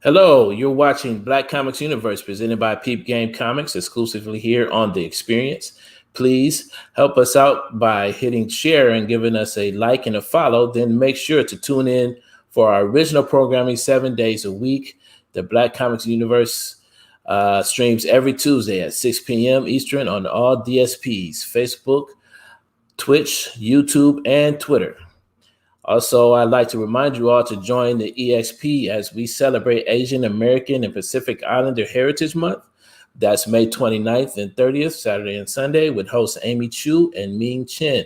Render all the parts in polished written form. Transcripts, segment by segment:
Hello, you're watching Black Comics Universe presented by Peep Game Comics exclusively here on The Experience. Please help us out by hitting share and giving us a like and a follow. Then make sure to tune in for our original programming 7 days a week. The Black Comics Universe streams every Tuesday at 6 p.m. Eastern on all DSPs, Facebook, Twitch, YouTube, and Twitter. Also, I'd like to remind you all to join the EXP as we celebrate Asian American and Pacific Islander Heritage Month. That's May 29th and 30th, Saturday and Sunday, with hosts Amy Chu and Ming Chen.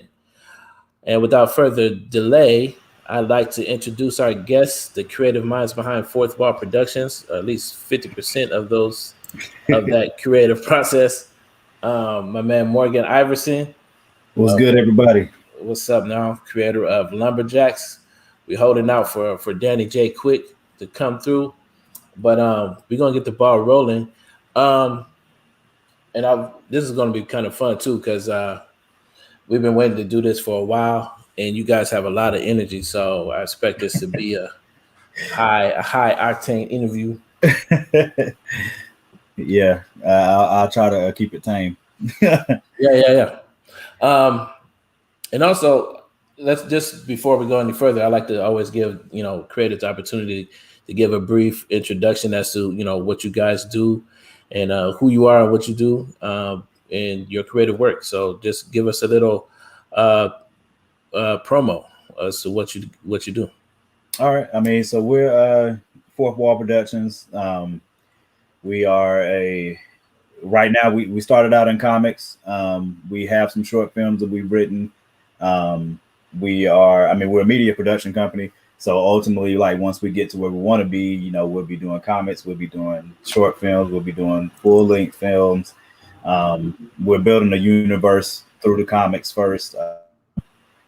And without further delay, I'd like to introduce our guests, the creative minds behind Fourth Wall Productions, or at least 50% of those of that creative process. My man Morgan Iverson. What's good, everybody? What's up now? Creator of Lumberjacks. We're holding out for Danny J. Quick to come through, but we're gonna get the ball rolling. This is gonna be kind of fun too because we've been waiting to do this for a while, and you guys have a lot of energy. So I expect this to be a high octane interview. Yeah, I'll try to keep it tame. Yeah. And also, let's just before we go any further, I like to always give creators the opportunity to give a brief introduction as to what you guys do and who you are and what you do in your creative work. So just give us a little promo as to what you do. All right. I mean, so we're Fourth Wall Productions. We are right now we started out in comics. We have some short films that we've written. We're a media production company. So ultimately, like once we get to where we want to be, we'll be doing comics, we'll be doing short films, we'll be doing full-length films. We're building a universe through the comics first.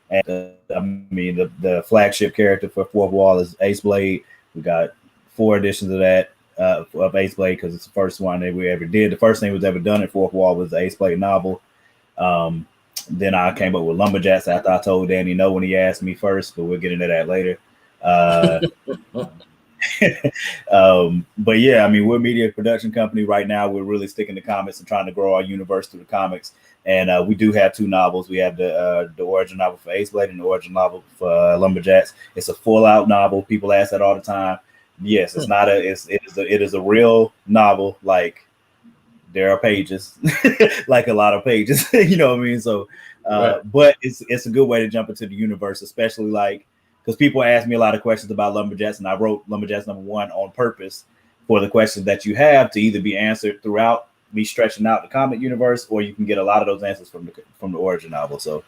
The flagship character for Fourth Wall is Ace Blade. We got 4 editions of that of Ace Blade because it's the first one that we ever did. The first thing was ever done at Fourth Wall was the Ace Blade novel. Then I came up with Lumberjacks after I told Danny no when he asked me first, but we'll get into that later. But yeah, we're a media production company right now. We're really sticking to comics and trying to grow our universe through the comics. And we do have 2 novels. We have the origin novel for Ace Blade and the origin novel for Lumberjacks. It's a full-out novel. People ask that all the time. Yes, it's not it is a real novel. Like there are pages, like a lot of pages, you know what I mean? So, right. But it's a good way to jump into the universe, especially like, because people ask me a lot of questions about Lumberjacks, and I wrote Lumberjacks #1 on purpose for the questions that you have to either be answered throughout me stretching out the comic universe, or you can get a lot of those answers from the origin novel. So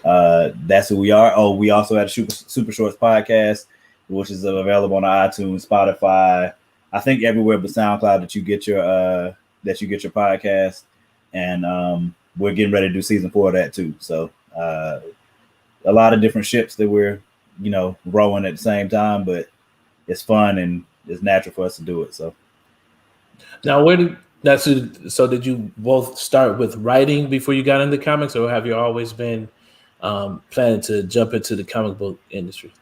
that's who we are. Oh, we also had a Super Shorts podcast, which is available on iTunes, Spotify, I think everywhere but SoundCloud that you get your podcast. And we're getting ready to do season 4 of that too. So a lot of different ships that we're rowing at the same time, but it's fun and it's natural for us to do it. So now, so did you both start with writing before you got into comics, or have you always been planning to jump into the comic book industry?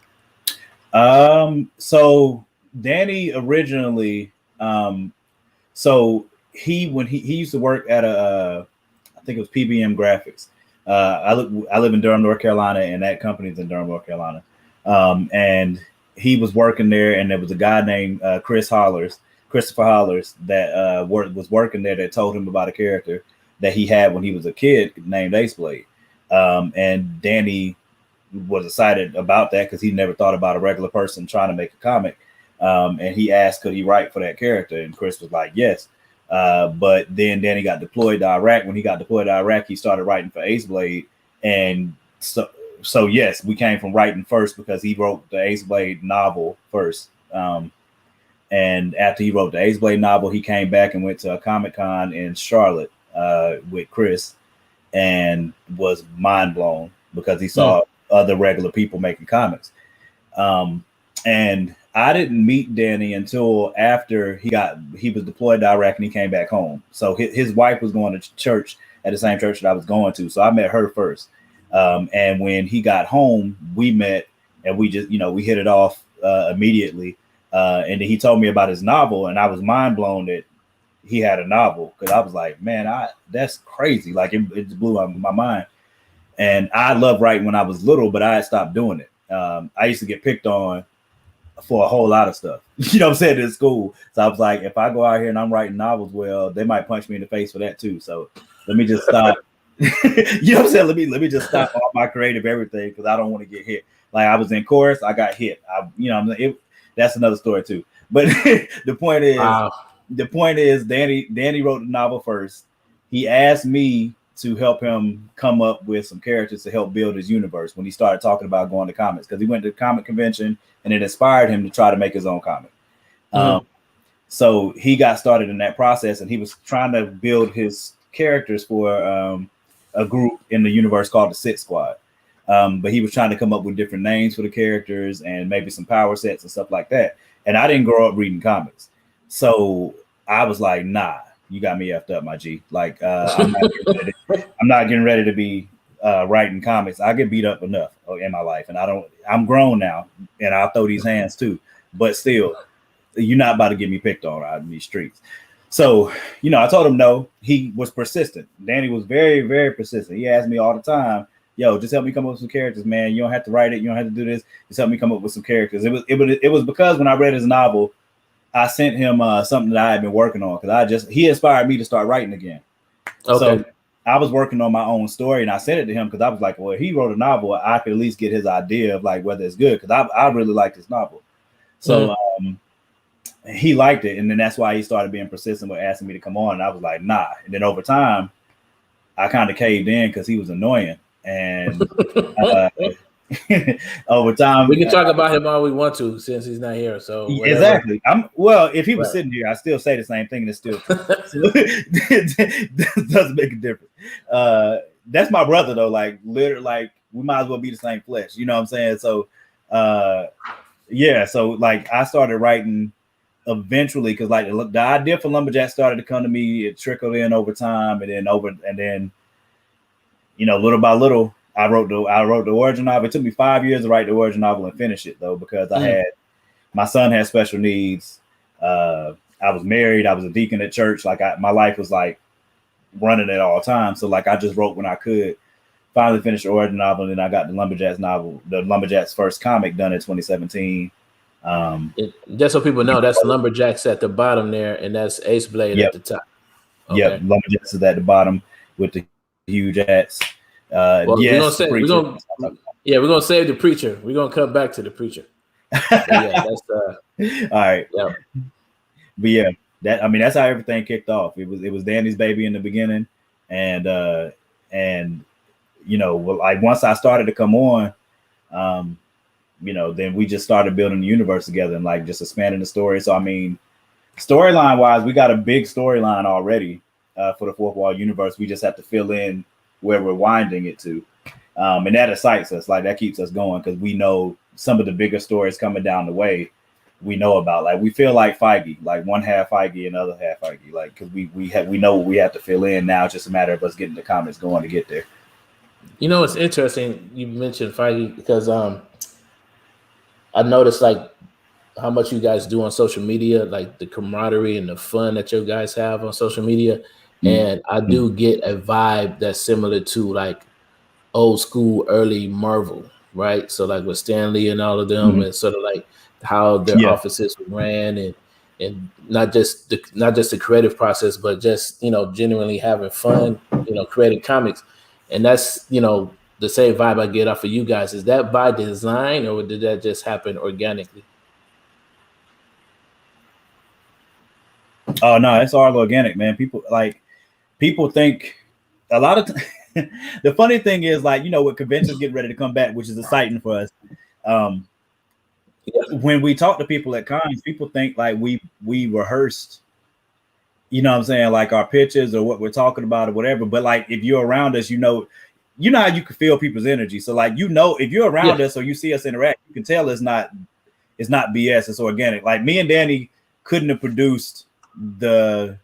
So Danny originally, so when he used to work at I think it was PBM Graphics. I live in Durham, North Carolina, and that company's in Durham, North Carolina. And he was working there, and there was a guy named Christopher Hollers that was working there that told him about a character that he had when he was a kid named Ace Blade. And Danny was excited about that because he never thought about a regular person trying to make a comic. And he asked, could he write for that character? And Chris was like, yes. But then Danny got deployed to Iraq. When he got deployed to Iraq, he started writing for Ace Blade. And so yes, we came from writing first because he wrote the Ace Blade novel first. And after he wrote the Ace Blade novel, he came back and went to a Comic-Con in Charlotte with Chris and was mind blown because he saw other regular people making comics. And I didn't meet Danny until after he was deployed to Iraq and he came back home. So his wife was going to church at the same church that I was going to. So I met her first. And when he got home, we met and we just, we hit it off immediately. And then he told me about his novel, and I was mind blown that he had a novel because I was like, man, that's crazy. Like it blew my mind. And I loved writing when I was little, but I had stopped doing it. I used to get picked on for a whole lot of stuff, you know what I'm saying, in school. So I was like, if I go out here and I'm writing novels, well, they might punch me in the face for that too. So let me just stop. You know what I'm saying? Let me just stop all my creative everything because I don't want to get hit. Like I was in chorus, I got hit. That's another story too. But the point is, Danny wrote the novel first. He asked me to help him come up with some characters to help build his universe when he started talking about going to comics, because he went to the comic convention and it inspired him to try to make his own comic. So he got started in that process and he was trying to build his characters for a group in the universe called the Sith Squad. But he was trying to come up with different names for the characters and maybe some power sets and stuff like that. And I didn't grow up reading comics. So I was like, nah, you got me effed up, my G. Like, I'm not getting ready to be writing comics. I get beat up enough in my life. And I'm grown now and I'll throw these hands too. But still, you're not about to get me picked on out in these streets. So, I told him no. He was persistent. Danny was very, very persistent. He asked me all the time, yo, just help me come up with some characters, man. You don't have to write it. You don't have to do this. Just help me come up with some characters. It was because when I read his novel, I sent him something that I had been working on because he inspired me to start writing again. Okay. So I was working on my own story and I sent it to him because I was like, well, if he wrote a novel, I could at least get his idea of like whether it's good because I really liked his novel. So he liked it, and then that's why he started being persistent with asking me to come on. And I was like, nah. And then over time, I kind of caved in because he was annoying. And over time, we can talk about him all we want to since he's not here. So whatever. Exactly. If he was sitting here, I still say the same thing, and it still doesn't make a difference. That's my brother though. Like literally, like we might as well be the same flesh. You know what I'm saying? So, So like I started writing eventually because like the idea for Lumberjack started to come to me. It trickled in over time, and then little by little, I wrote the origin novel. It took me 5 years to write the origin novel and finish it though, because my son had special needs. I was married. I was a deacon at church. Like my life was like running at all times. So like I just wrote when I could. Finally finished the origin novel, and then I got the Lumberjacks novel, the Lumberjacks first comic, done in 2017. Just so people know, that's Lumberjacks at the bottom there, and that's Ace Blade at the top. Okay. Yep, Lumberjacks is at the bottom with the huge hats. We're gonna save the preacher. We're gonna come back to the preacher. That's all right. Yeah. But yeah, that's how everything kicked off. It was Danny's baby in the beginning, and well, like once I started to come on, then we just started building the universe together and like just expanding the story. So I mean, storyline wise, we got a big storyline already for the Fourth Wall universe. We just have to fill in where we're winding it to, and that excites us. Like that keeps us going because we know some of the bigger stories coming down the way. We know about, like, we feel like Feige, like one half Feige and other half Feige, like because we know what we have to fill in now. It's just a matter of us getting the comics going to get there. It's interesting you mentioned Feige because I noticed like how much you guys do on social media, like the camaraderie and the fun that you guys have on social media. And I do get a vibe that's similar to like old school, early Marvel, right? So like with Stan Lee and all of them, and sort of like how their offices ran, and not just the creative process, but just genuinely having fun, creating comics. And that's the same vibe I get off of you guys. Is that by design, or did that just happen organically? Oh no, it's all organic, man. People think a lot of the funny thing is, like, with conventions getting ready to come back, which is exciting for us. When we talk to people at cons, people think like we rehearsed, what I'm saying, like our pitches or what we're talking about or whatever. But like if you're around us, you know how you can feel people's energy. So like if you're around us or you see us interact, you can tell it's not BS, it's organic. Like me and Danny couldn't have produced the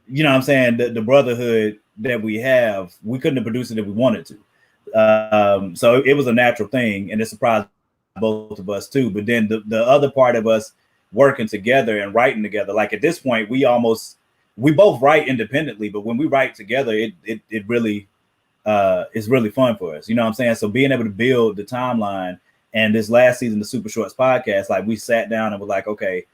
the brotherhood that we have. We couldn't have produced it if we wanted to. So it was a natural thing, and it surprised both of us too. But then the other part of us working together and writing together, like at this point, we both write independently, but when we write together, it really is really fun for us. You know what I'm saying? So being able to build the timeline, and this last season, the Super Shorts podcast, like we sat down and were like, okay,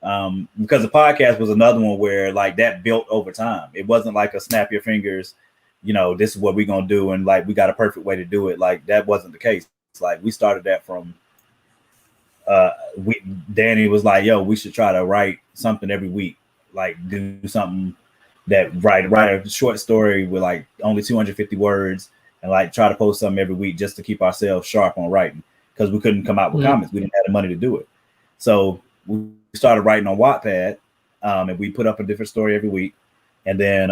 because the podcast was another one where like that built over time. It wasn't like a snap your fingers, this is what we're gonna do, and like we got a perfect way to do it. Like that wasn't the case. It's like we started that from Danny was like, yo, we should try to write something every week, like do something that write a short story with like only 250 words, and like try to post something every week just to keep ourselves sharp on writing, because we couldn't come out with comics. We didn't have the money to do it. So we started writing on Wattpad, and we put up a different story every week. And then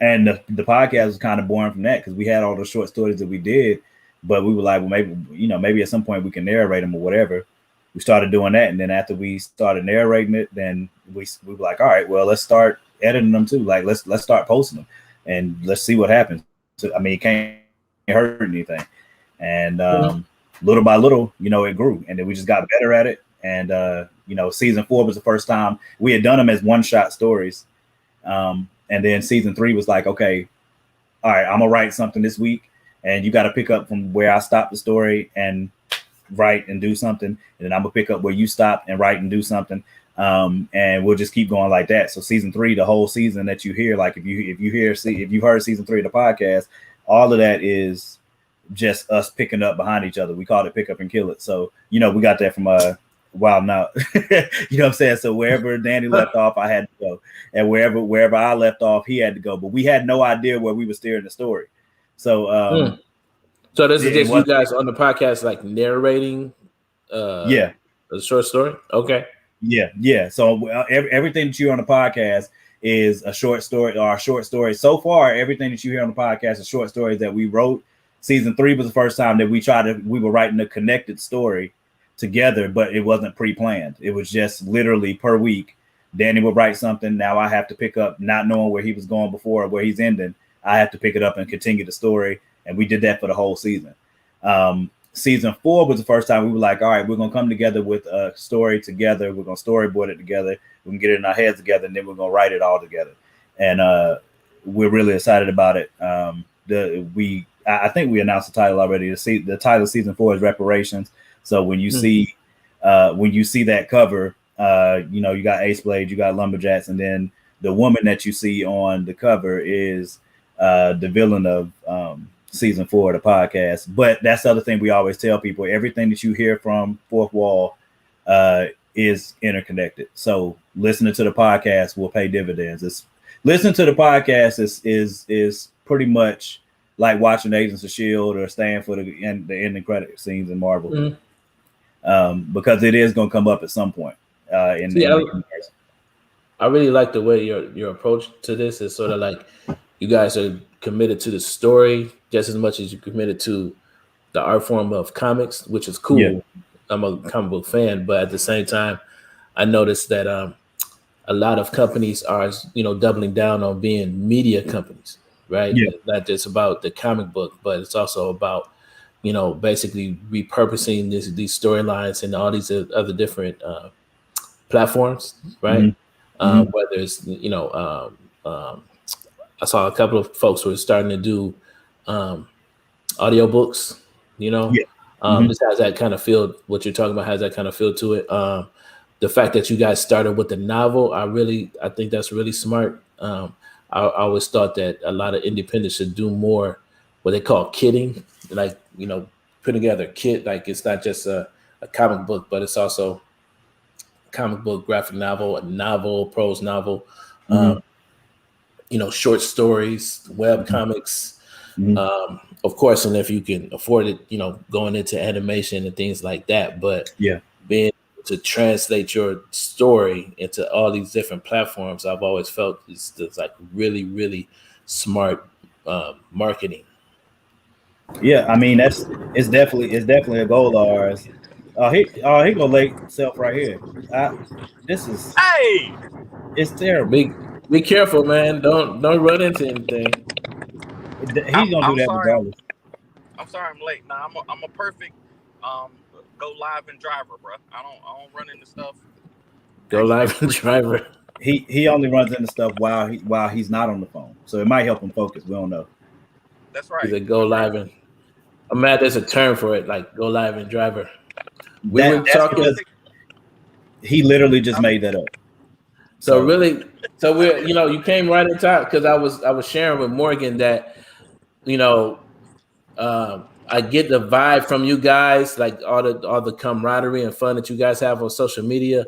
and the podcast was kind of born from that, because we had all those short stories that we did, but we were like, well, maybe at some point we can narrate them or whatever. We started doing that, and then after we started narrating it, then we were like, all right, well, let's start editing them too. Like let's start posting them, and let's see what happens. So, I mean, it can't hurt anything. And little by little, it grew, and then we just got better at it. And season 4 was the first time we had done them as one-shot stories, and then season 3 was like, okay, all right, I'm gonna write something this week, and you got to pick up from where I stopped the story and write and do something, and then I'm gonna pick up where you stopped and write and do something, and we'll just keep going like that. So season 3, the whole season that you hear, like if you heard season 3 of the podcast, all of that is just us picking up behind each other. We called it Pick Up and Kill It. So we got that from Wow, now you know what I'm saying. So wherever Danny left off, I had to go, and wherever I left off, he had to go. But we had no idea where we were steering the story. So, so this is just you guys on the podcast, like narrating, a short story. Okay. Yeah. So everything that you hear on the podcast is a short story or a short story. So far, everything that you hear on the podcast is short stories that we wrote. Season 3 was the first time that we were writing a connected story together, but it wasn't pre-planned. It was just literally per week. Danny would write something. Now I have to pick up, not knowing where he was going before or where he's ending. I have to pick it up and continue the story. And we did that for the whole season. Season 4 was the first time we were like, all right, we're going to come together with a story together. We're going to storyboard it together. We can get it in our heads together, and then we're going to write it all together. And we're really excited about it. I think we announced the title already. The title of season 4 is Reparations. So when you see that cover, you got Ace Blade, you got Lumberjacks, and then the woman that you see on the cover is the villain of season 4 of the podcast. But that's the other thing we always tell people: everything that you hear from Fourth Wall is interconnected. So listening to the podcast will pay dividends. Listening to the podcast is pretty much like watching Agents of Shield or staying for the ending credit scenes in Marvel, because it is going to come up at some point. I really like the way your approach to this is sort of like you guys are committed to the story just as much as you're committed to the art form of comics, which is cool. Yeah. I'm a comic book fan, but at the same time, I noticed that a lot of companies are, doubling down on being media companies, right? Yeah. Not just about the comic book, but it's also about, basically repurposing these storylines and all these other different platforms, right? Whether it's, I saw a couple of folks who are starting to do audiobooks, Yeah. This has that kind of feel. What you're talking about has that kind of feel to it. The fact that you guys started with the novel, I think that's really smart. I always thought that a lot of independents should do more what they call kitting, like, putting together a kit. Like it's not just a comic book, but it's also comic book, graphic novel, a novel, prose novel, short stories, web comics, of course, and if you can afford it, going into animation and things like that. But being able to translate your story into all these different platforms, I've always felt is like really, really smart marketing. Yeah, I mean it's definitely a goal of ours. He gonna late self right here. This is it's terrible. Be careful, man. Don't run into anything. He's gonna do that regardless. I'm sorry I'm late. Nah, I'm a perfect go live and driver, bro. I don't run into stuff. Go live and driver. He only runs into stuff while he's not on the phone, so it might help him focus. We don't know. That's right. He's a go live and I'm mad. There's a term for it, like go live and driver. He literally just made that up. So we're you came right in time because I was sharing with Morgan that I get the vibe from you guys, like all the camaraderie and fun that you guys have on social media,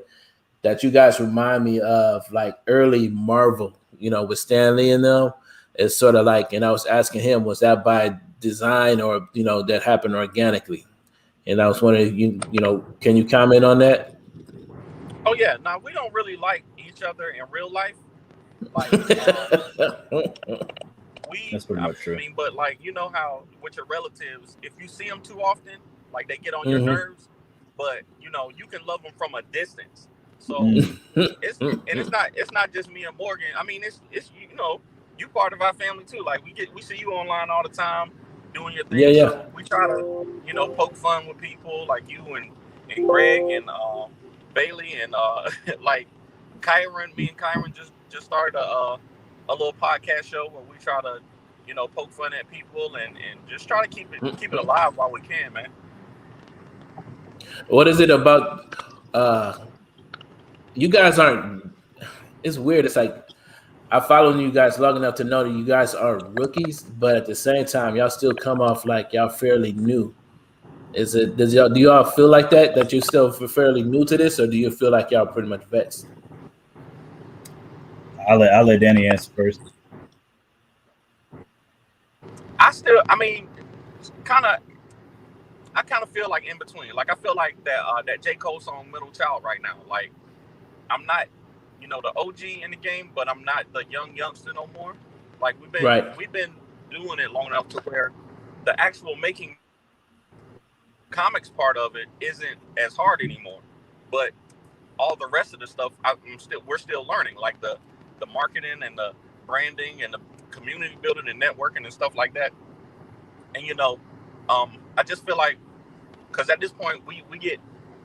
that you guys remind me of like early Marvel, with Stan Lee and them. It's sort of like, and I was asking him, was that by design or that happened organically? And I was wondering, can you comment on that? Oh yeah, now we don't really like each other in real life. Like that's pretty much true. I mean, but like how with your relatives, if you see them too often, like they get on your nerves. But you can love them from a distance. So it's not just me and Morgan. I mean, it's you part of our family too. Like we see you online all the time doing your thing. Yeah. So we try to poke fun with people like you and Greg and Bailey and like Kyron. Me and Kyron just started a little podcast show where we try to poke fun at people and just try to keep it alive while we can, man. What is it about you guys aren't? It's weird. It's like I followed you guys long enough to know that you guys are rookies, but at the same time, y'all still come off like y'all fairly new. Do y'all feel like that you're still fairly new to this, or do you feel like y'all pretty much vets? I'll let Danny answer first. I kind of feel like in between. Like I feel like that J. Cole song "Middle Child" right now. Like I'm not, the OG in the game, but I'm not the youngster no more. Like we've been doing it long enough to where the actual making comics part of it isn't as hard anymore. But all the rest of the stuff, we're still learning, like the marketing and the branding and the community building and networking and stuff like that. And I just feel like, because at this point we get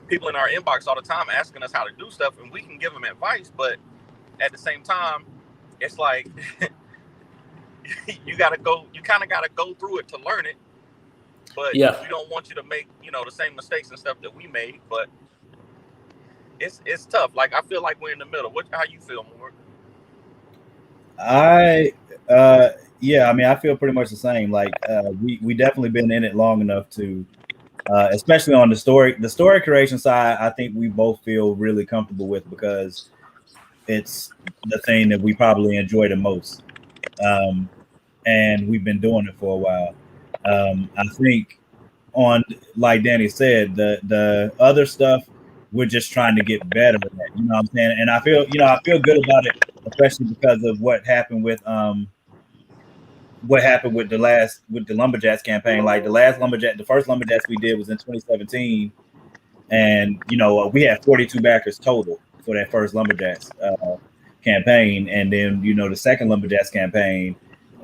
people in our inbox all the time asking us how to do stuff, and we can give them advice, but at the same time, it's like you kind of gotta go through it to learn it. But we don't want you to make the same mistakes and stuff that we made. But it's tough. Like I feel like we're in the middle. How you feel, Morgan? Yeah, I mean, I feel pretty much the same. Like we definitely been in it long enough to especially on the story creation side. I think we both feel really comfortable with because it's the thing that we probably enjoy the most, and we've been doing it for a while. I think on, like Danny said, the other stuff we're just trying to get better at. You know what I'm saying? And I feel good about it, especially because of what happened with the Lumberjacks campaign. Like the first Lumberjacks we did was in 2017, and we had 42 backers total for that first Lumberjacks campaign, and then the second Lumberjacks campaign,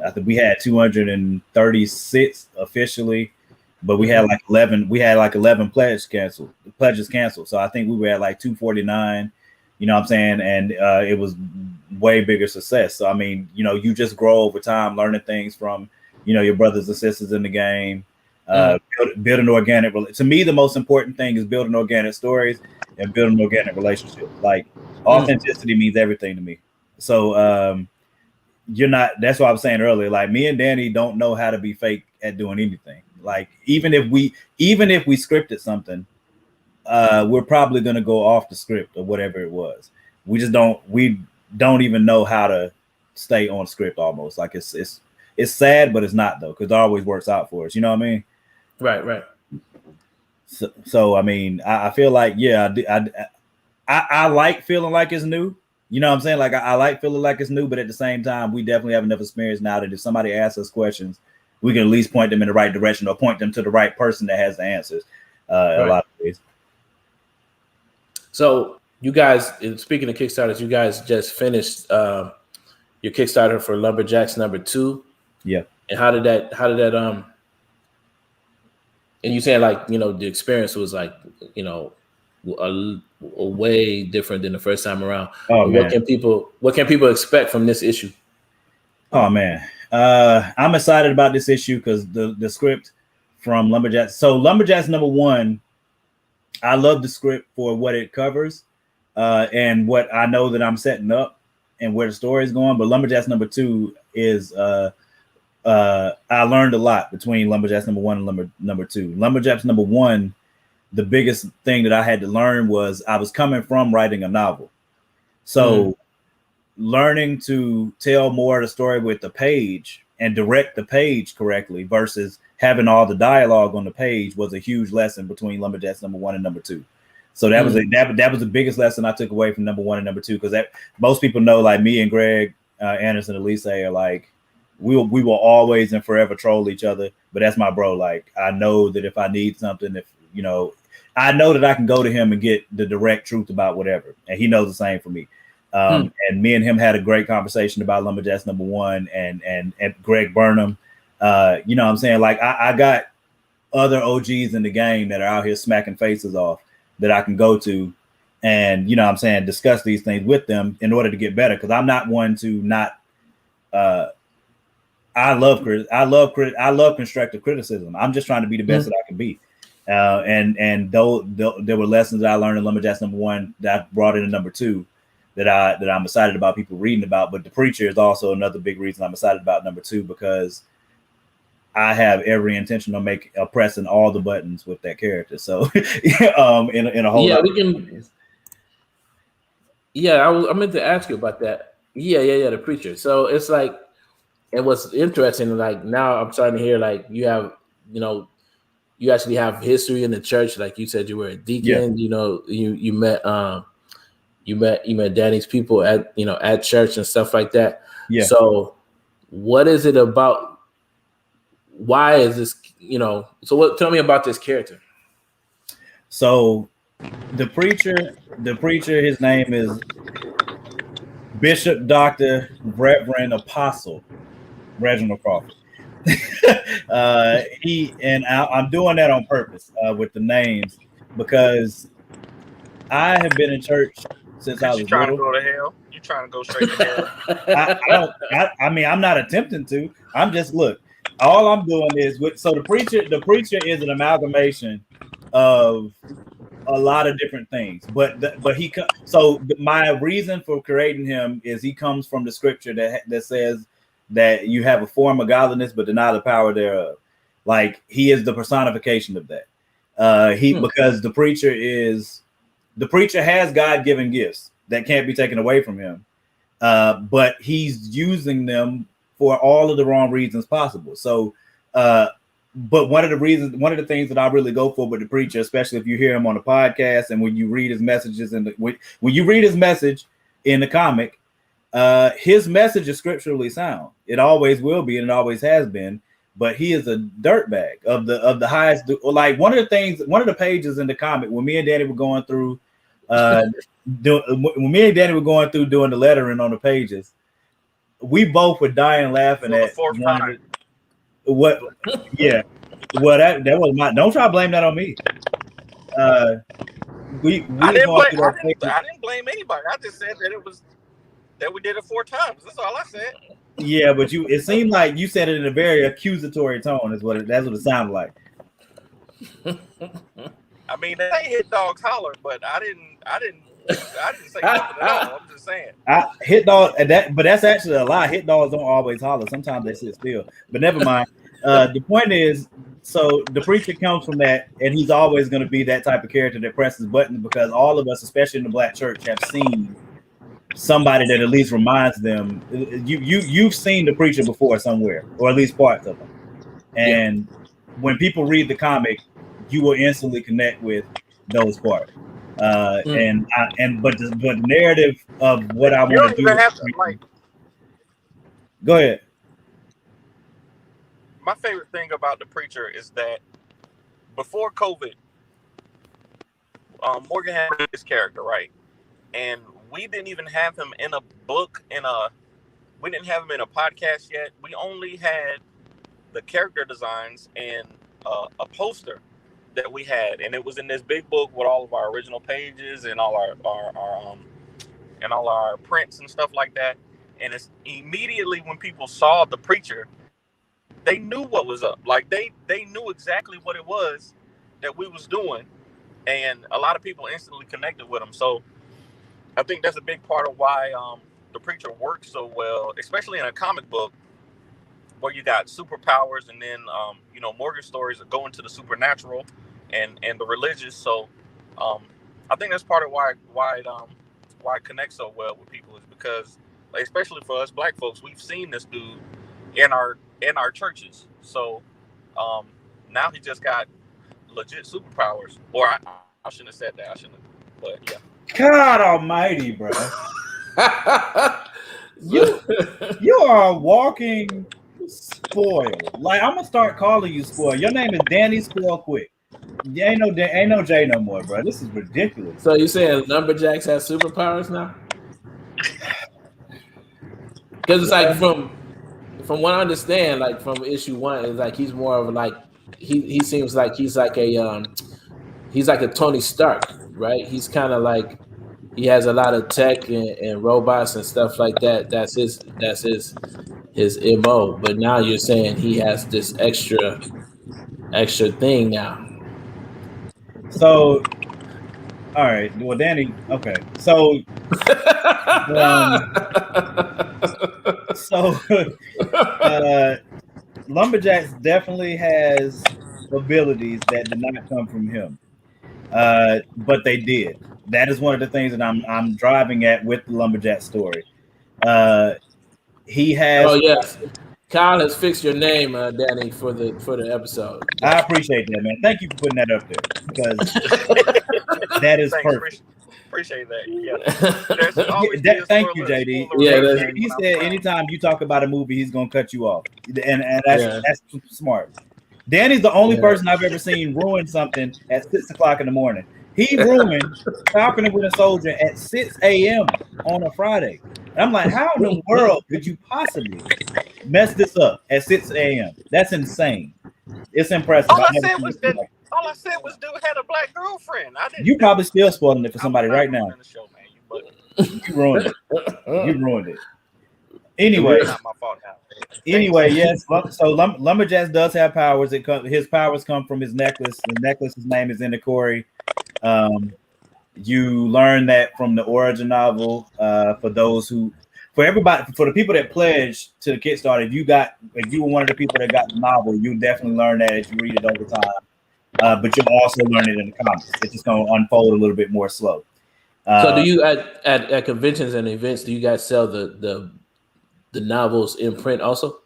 I think we had 236 officially, but we had like 11. We had like 11 pledges canceled. So I think we were at like 249. You know what I'm saying? And it was way bigger success. So I mean, you just grow over time, learning things from your brothers and sisters in the game. Building organic. To me, the most important thing is building organic stories and building organic relationships. Like authenticity means everything to me. So you're not. That's what I was saying earlier. Like me and Danny don't know how to be fake at doing anything. Like even if we scripted something, we're probably gonna go off the script or whatever it was. We don't even know how to stay on script. Almost like it's sad, but it's not though, because it always works out for us. You know what I mean? Right. So I mean, I feel like I like feeling like it's new. You know what I'm saying? Like I like feeling like it's new, but at the same time, we definitely have enough experience now that if somebody asks us questions, we can at least point them in the right direction or point them to the right person that has the answers. A lot of ways. So you guys, speaking of Kickstarters, you guys just finished your Kickstarter for Lumberjacks #2. Yeah. And how did that and you saying like, the experience was like, a way different than the first time around. Oh, man. What can people expect from this issue? Oh man. I'm excited about this issue because the script from Lumberjacks. So Lumberjacks #1, I love the script for what it covers and what I know that I'm setting up and where the story is going. But Lumberjacks #2 is I learned a lot between Lumberjacks #1 and #2. Lumberjacks #1, the biggest thing that I had to learn was I was coming from writing a novel. So learning to tell more of the story with the page and direct the page correctly versus having all the dialogue on the page was a huge lesson between Lumberjacks #1 and #2. So that was that was the biggest lesson I took away from #1 and #2, because that most people know, like me and Greg Anderson, Elise are like, we will always and forever troll each other, but that's my bro. Like I know that if I need something, I know that I can go to him and get the direct truth about whatever, and he knows the same for me. And me and him had a great conversation about Lumberjacks #1 and Greg Burnham. You know what I'm saying? Like I got other OGs in the game that are out here smacking faces off that I can go to and, you know what I'm saying, discuss these things with them in order to get better. Because I'm not one to not I love constructive criticism. I'm just trying to be the best that I can be. And though there were lessons that I learned in Lumberjacks #1 that I brought into #2 that I'm excited about people reading about. But The Preacher is also another big reason I'm excited about #2, because I have every intention of pressing all the buttons with that character. So in a whole lot of ways. Yeah, I meant to ask you about that. Yeah, The Preacher. So it's like, and what's interesting, like now I'm starting to hear like you have, you actually have history in the church. Like you said, you were a deacon. Yeah. You met Danny's people at church and stuff like that. Yeah. So what is it about? Why is this? Tell me about this character. So the preacher, his name is Bishop Dr. Reverend Apostle Reginald Crawford. I'm doing that on purpose with the names, because I have been in church since I was little. Trying to go to hell? You trying to go straight to hell? I mean, I'm not attempting to. I'm just, look, all I'm doing is the preacher is an amalgamation of a lot of different things, but my reason for creating him is he comes from the scripture that says that you have a form of godliness but deny the power thereof. Like he is the personification of that. Because the preacher has God-given gifts that can't be taken away from him, but he's using them for all of the wrong reasons possible. So, but one of the things that I really go for with the preacher, especially if you hear him on the podcast and when you read his messages when you read his message in the comic, his message is scripturally sound. It always will be, and it always has been. But he is a dirtbag of the highest. Like one of the pages in the comic when me and Danny were going through, doing the lettering on the pages, we both were dying laughing at what. Yeah, well that was my. Don't try to blame that on me. I didn't blame anybody. I just said that we did it 4 times. That's all I said. Yeah, but it seemed like you said it in a very accusatory tone. That's what it sounded like. I mean, they hit dogs holler, but I didn't say nothing at all. I'm just saying. Hit dog, but that's actually a lie. Hit dogs don't always holler. Sometimes they sit still. But never mind. The point is, so the preacher comes from that, and he's always going to be that type of character that presses buttons because all of us, especially in the Black church, have seen somebody that at least reminds them. You've seen the preacher before somewhere, or at least parts of him. And when people read the comic, you will instantly connect with those parts. But the narrative of what I want to do. Go ahead. My favorite thing about the preacher is that before COVID, Morgan had his character, right? And we didn't even have him in a book, we didn't have him in a podcast yet. We only had the character designs and a poster that we had, and it was in this big book with all of our original pages and all our prints and stuff like that. And it's immediately when people saw the preacher, they knew what was up. Like they knew exactly what it was that we was doing, and a lot of people instantly connected with him. So I think that's a big part of why the preacher works so well, especially in a comic book where you got superpowers, and then Morgan's stories are going to the supernatural and the religious. So I think that's part of why it connects so well with people, is because, like, especially for us Black folks, we've seen this dude in our churches. So now he just got legit superpowers. Or I shouldn't have said that. I shouldn't have. But yeah. God Almighty, bro! you are a walking spoil. Like, I'm gonna start calling you spoil. Your name is Danny Spoil Quick. Ain't no J no more, bro. This is ridiculous. So you saying lumberjacks have superpowers now? Because it's like from what I understand, like from issue 1, it's like he's more of like he seems like he's like a Tony Stark, right? He's kind of like he has a lot of tech and robots and stuff like that. That's his MO. But now you're saying he has this extra thing now. So, all right. Well, Danny. Okay. So, Lumberjacks definitely has abilities that did not come from him, but they did. That is one of the things that I'm driving at with the Lumberjack story. He has. Oh yes, Kyle has fixed your name, Danny, for the episode. I appreciate that, man. Thank you for putting that up there, because that is perfect. Appreciate that. Yeah. Thank you, JD. Yeah, he said anytime you talk about a movie, he's gonna cut you off, and that's smart. Danny's the only person I've ever seen ruin something at 6 o'clock in the morning. He ruined Falcon and Winter Soldier at 6 a.m. on a Friday. And I'm like, how in the world could you possibly mess this up at 6 a.m.? That's insane. It's impressive. All I said was dude had a Black girlfriend. You probably still spoiling it for somebody right now. You ruined it. You ruined it. Anyway, not my fault now. Anyway, yes. So Lumberjacks does have powers. His powers come from his necklace. The necklace's name is Inakori. You learn that from the origin novel. For the people that pledged to the Kickstarter, if you were one of the people that got the novel, you definitely learn that as you read it over time. but you'll also learn it in the comics. It's just going to unfold a little bit more slow. So do you at conventions and events, do you guys sell the novels in print also?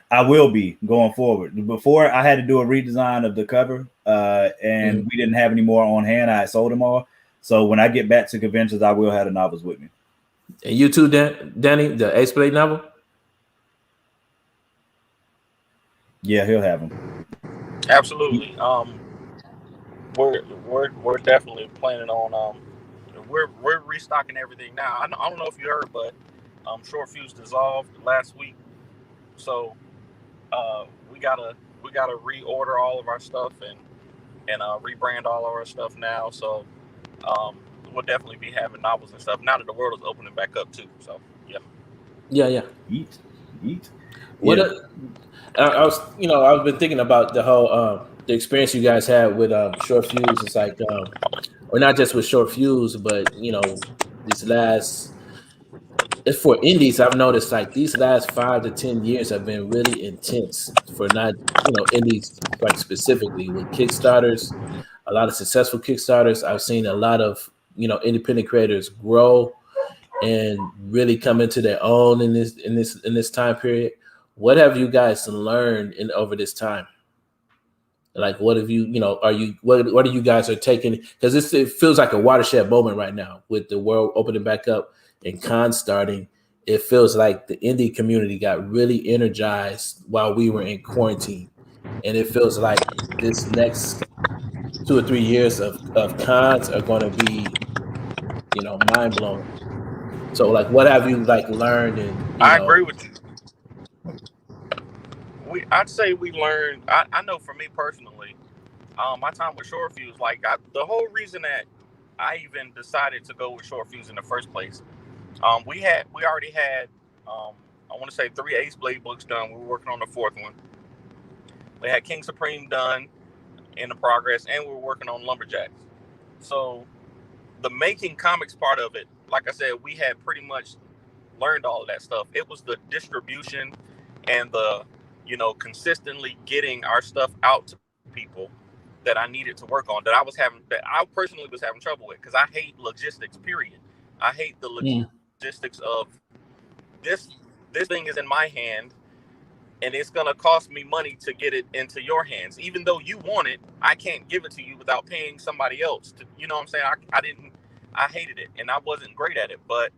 I will be going forward. Before, I had to do a redesign of the cover, and we didn't have any more on hand. I had sold them all. So when I get back to conventions, I will have the novels with me. And you too, Danny, the Ace Blade novel? Yeah, he'll have them. Absolutely. We're definitely planning on we're restocking everything now. I don't know if you heard, but Short Fuse dissolved last week, so we gotta reorder all of our stuff and rebrand all of our stuff now. So we'll definitely be having novels and stuff now that the world is opening back up too. So yeah. Eat. What I was, I've been thinking about the whole the experience you guys had with Short Fuse. It's like, or not just with Short Fuse, but these last. It's for indies. I've noticed like these last 5 to 10 years have been really intense for not indies like specifically with Kickstarters. A lot of successful Kickstarters. I've seen a lot of independent creators grow and really come into their own in this time period. What have you guys learned over this time? Like, what have you, what are you guys are taking? Because it feels like a watershed moment right now with the world opening back up and cons starting. It feels like the indie community got really energized while we were in quarantine. And it feels like this next 2 or 3 years of cons are going to be, mind blowing. So, like, what have you learned? And I agree with you. I'd say we learned. I know for me personally, my time with Short Fuse, the whole reason that I even decided to go with Short Fuse in the first place, we already had I want to say 3 Ace Blade books done. We were working on the 4th one. We had King Supreme done in the progress, and we were working on Lumberjacks. So the making comics part of it, like I said, we had pretty much learned all of that stuff. It was the distribution and the consistently getting our stuff out to people that I needed to work on, that I personally was having trouble with, because I hate logistics, period. I hate the logistics of this thing is in my hand and it's going to cost me money to get it into your hands. Even though you want it, I can't give it to you without paying somebody else to, you know what I'm saying? I hated it and I wasn't great at it, but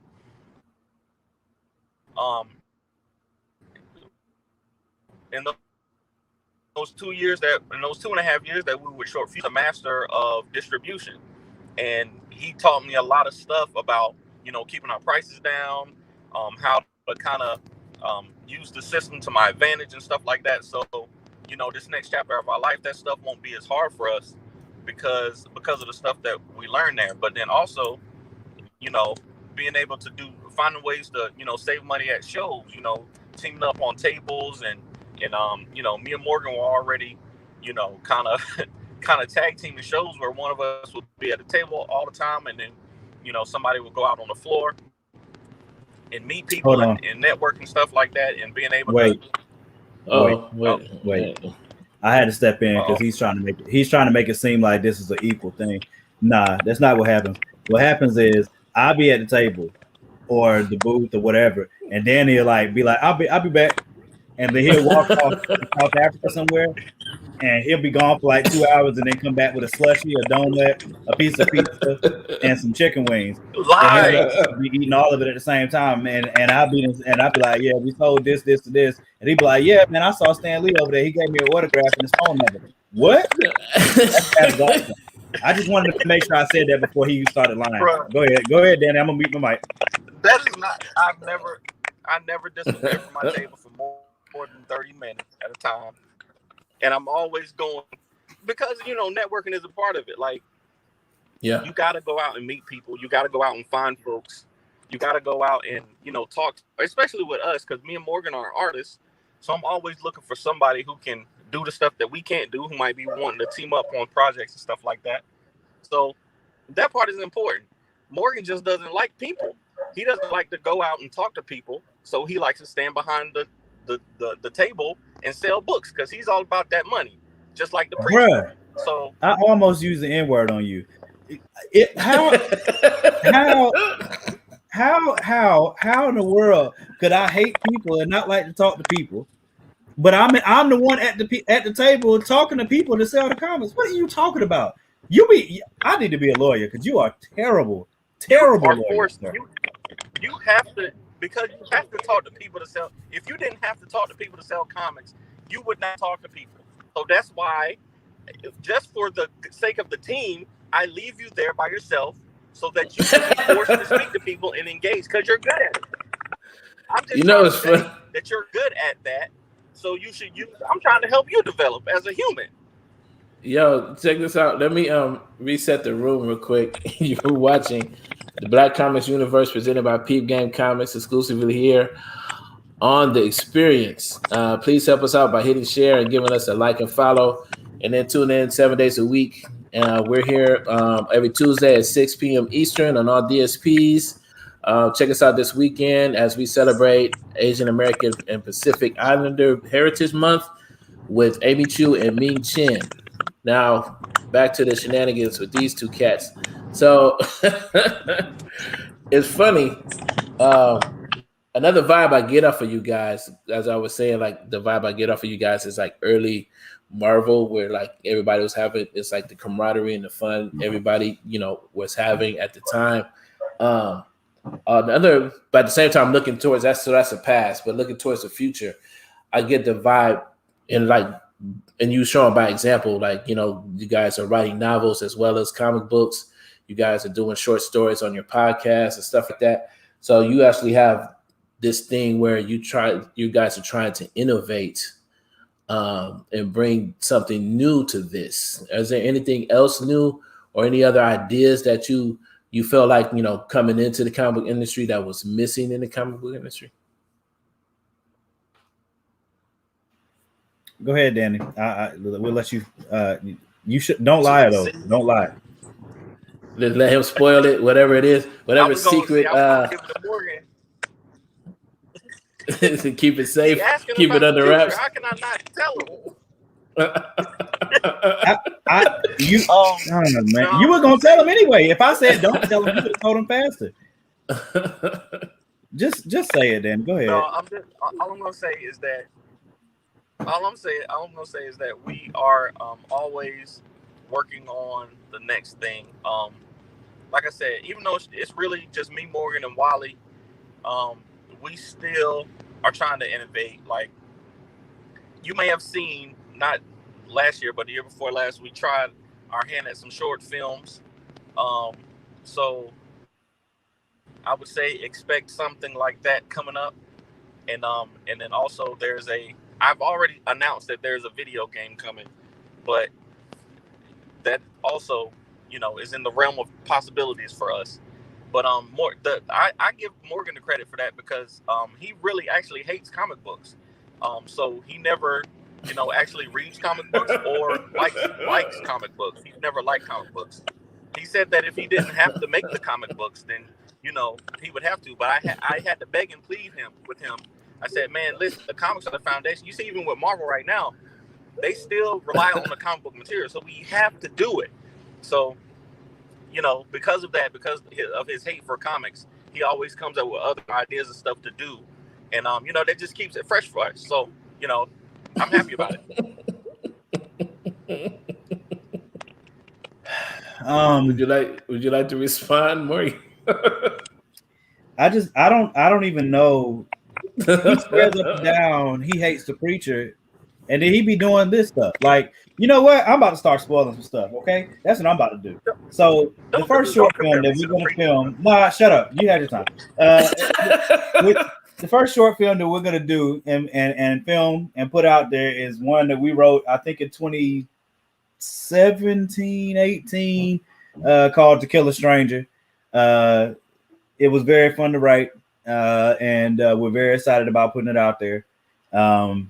in those 2.5 years that we were with Short Fuse, a master of distribution, and he taught me a lot of stuff about keeping our prices down, how to kind of use the system to my advantage and stuff like that. So this next chapter of our life, that stuff won't be as hard for us because of the stuff that we learned there. But then also being able to finding ways to save money at shows, teaming up on tables, and me and Morgan were already kind of tag teaming shows where one of us would be at the table all the time, and then somebody would go out on the floor and meet people and network and stuff like that, and being able wait. Wait. I had to step in because he's trying to make it seem like this is an equal thing. Nah, that's not what happens. What happens is I'll be at the table or the booth or whatever, and then he'll be like, I'll be back. And then he'll walk off to South Africa somewhere, and he'll be gone for like 2 hours, and then come back with a slushie, a donut, a piece of pizza, and some chicken wings. And he'll be eating all of it at the same time. And I'll be like, yeah, we sold this to this, and he'd be like, yeah, man, I saw Stan Lee over there. He gave me an autograph and his phone number. What? That's awesome. I just wanted to make sure I said that before he started lying. Bro. Go ahead, Danny. I'm gonna mute my mic. That is not. I never disappeared from my table for more than 30 minutes at a time, and I'm always going, because networking is a part of it. Like, you got to go out and meet people. You got to go out and find folks. You got to go out and talk, especially with us, because me and Morgan are artists. So I'm always looking for somebody who can do the stuff that we can't do, who might be wanting to team up on projects and stuff like that. So that part is important. Morgan just doesn't like people. He doesn't like to go out and talk to people. So he likes to stand behind the table and sell books, because he's all about that money, just like the preacher. So I almost used the N-word on you. How in the world could I hate people and not like to talk to people? But I'm the one at the table talking to people to sell the comics. What are you talking about? I need to be a lawyer because you are terrible lawyer. You have to, because you have to talk to people to sell. If you didn't have to talk to people to sell comics, you would not talk to people. So that's why, just for the sake of the team, I leave you there by yourself so that you can be forced to speak to people and engage because you're good at it. I'm just trying to say that you're good at that. So you should use. I'm trying to help you develop as a human. Yo, check this out. Let me reset the room real quick. You're watching the Black Comics Universe presented by Peep Game Comics, exclusively here on The Experience. Please help us out by hitting share and giving us a like and follow, and then tune in 7 days a week. We're here every Tuesday at 6 p.m. Eastern on all DSPs. Check us out this weekend as we celebrate Asian American and Pacific Islander Heritage Month with Amy Chu and Ming Chen. Now, back to the shenanigans with these two cats. So, it's funny. Another vibe I get off of you guys, as I was saying, like the vibe I get off of you guys is like early Marvel, where like everybody was having, it's like the camaraderie and the fun everybody, was having at the time. But at the same time, looking towards that's the past, but looking towards the future, I get the vibe and you showing by example, like, you guys are writing novels as well as comic books. You guys are doing short stories on your podcast and stuff like that. So you actually have this thing where you guys are trying to innovate and bring something new to this. Is there anything else new or any other ideas that you feel like, coming into the comic book industry that was missing in the comic book industry? Go ahead, Danny. We'll let you. You should don't lie though. Don't lie. Let him spoil it. Whatever it is, whatever secret. To keep it safe, keep it under wraps. How can I not tell him? You were gonna tell him anyway. If I said don't tell him, you would have told him faster. Just say it, then. Go ahead. No, all I'm gonna say is that. All I'm gonna say is that we are always working on the next thing. Like I said, even though it's really just me, Morgan, and Wally, we still are trying to innovate. Like, you may have seen, not last year, but the year before last, we tried our hand at some short films. So I would say expect something like that coming up. And then also I've already announced that there's a video game coming, but that also, is in the realm of possibilities for us. But I give Morgan the credit for that because he really actually hates comic books. So he never, actually reads comic books or likes comic books. He's never liked comic books. He said that if he didn't have to make the comic books, then he would have to. But I had to beg and plead with him. I said, man, listen, the comics are the foundation. You see, even with Marvel right now, they still rely on the comic book material. So we have to do it. So, because of that, because of his hate for comics, he always comes up with other ideas and stuff to do. And, that just keeps it fresh for us. So, I'm happy about it. Would you like to respond, Morgan? I don't even know. He swears up and down he hates the preacher, and then he be doing this stuff. Like, you know what? I'm about to start spoiling some stuff. Okay, that's what I'm about to do. So the first short film that we're gonna film. Nah, shut up. You had your time. The first short film that we're gonna do and film and put out there is one that we wrote, I think, in 2017, 18, called "To Kill a Stranger." It was very fun to write. And we're very excited about putting it out there. COVID